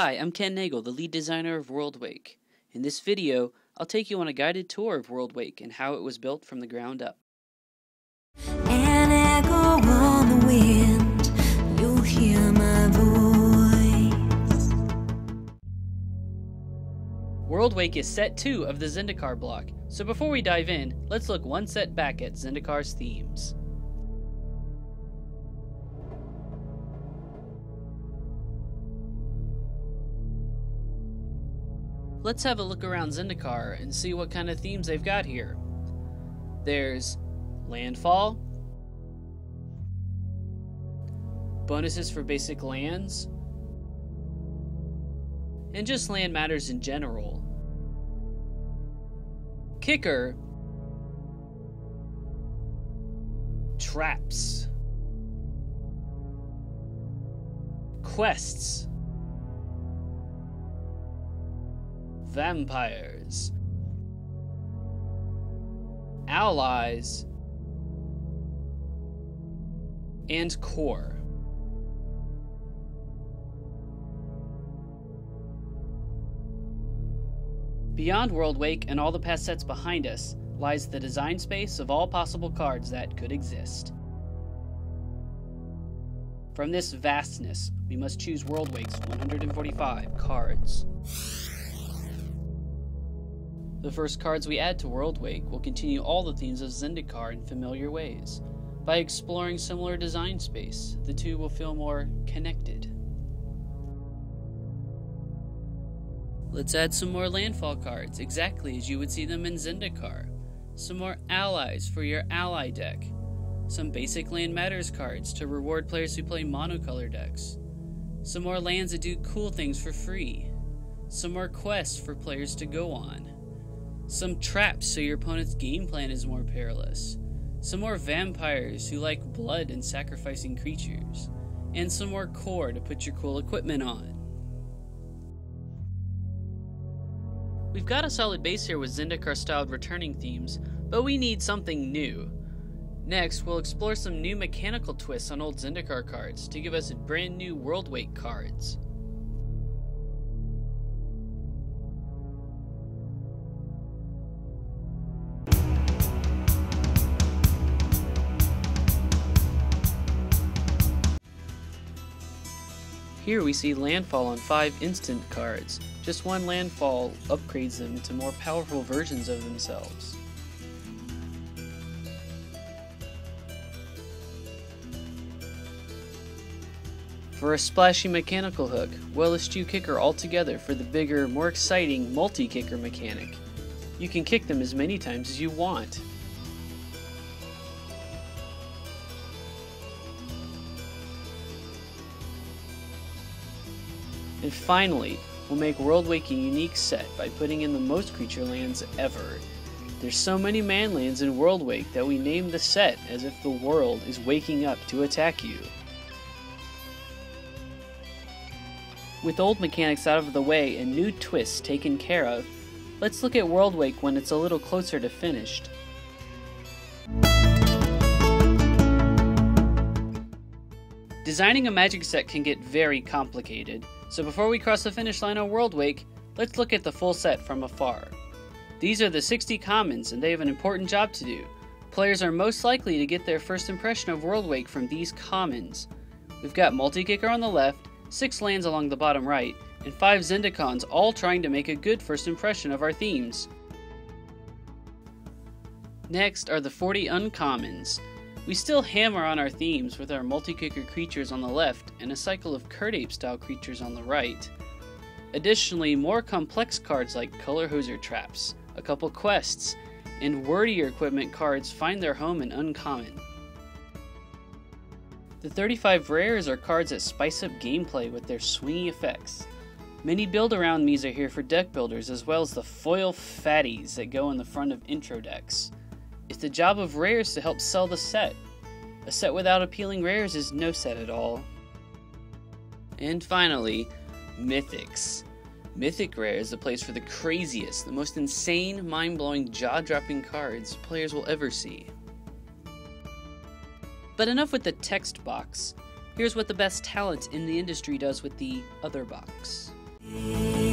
Hi, I'm Ken Nagel, the lead designer of Worldwake. In this video, I'll take you on a guided tour of Worldwake and how it was built from the ground up. An echo on the wind, you'll hear my voice. Worldwake is set 2 of the Zendikar block, so before we dive in, let's look one set back at Zendikar's themes. Let's have a look around Zendikar and see what kind of themes they've got here. There's landfall, bonuses for basic lands, and just land matters in general. Kicker, traps, quests, vampires, allies, and core. Beyond Worldwake and all the past sets behind us lies the design space of all possible cards that could exist. From this vastness, we must choose Worldwake's 145 cards. The first cards we add to Worldwake will continue all the themes of Zendikar in familiar ways. By exploring similar design space, the two will feel more connected. Let's add some more landfall cards, exactly as you would see them in Zendikar. Some more allies for your ally deck. Some basic land matters cards to reward players who play monocolor decks. Some more lands that do cool things for free. Some more quests for players to go on. Some traps so your opponent's game plan is more perilous. Some more vampires who like blood and sacrificing creatures. And some more core to put your cool equipment on. We've got a solid base here with Zendikar-styled returning themes, but we need something new. Next, we'll explore some new mechanical twists on old Zendikar cards to give us brand new Worldwake cards. Here we see landfall on 5 instant cards. Just one landfall upgrades them into more powerful versions of themselves. For a splashy mechanical hook, we'll eschew kicker altogether for the bigger, more exciting multi-kicker mechanic. You can kick them as many times as you want. And finally, we'll make Worldwake a unique set by putting in the most creature lands ever. There's so many man lands in Worldwake that we named the set as if the world is waking up to attack you. With old mechanics out of the way and new twists taken care of, let's look at Worldwake when it's a little closer to finished. Designing a Magic set can get very complicated, so before we cross the finish line on Worldwake, let's look at the full set from afar. These are the 60 commons, and they have an important job to do. Players are most likely to get their first impression of Worldwake from these commons. We've got multi-kicker on the left, 6 lands along the bottom right, and 5 Zendikons all trying to make a good first impression of our themes. Next are the 40 uncommons. We still hammer on our themes with our multi-kicker creatures on the left and a cycle of Curd Ape style creatures on the right. Additionally, more complex cards like Color Hoser traps, a couple quests, and wordier equipment cards find their home in uncommon. The 35 rares are cards that spice up gameplay with their swingy effects. Many build-around me's are here for deck builders, as well as the foil fatties that go in the front of intro decks. It's the job of rares to help sell the set. A set without appealing rares is no set at all. And finally, Mythics. Mythic Rare is the place for the craziest, the most insane, mind-blowing, jaw-dropping cards players will ever see. But enough with the text box. Here's what the best talent in the industry does with the other box. Yeah.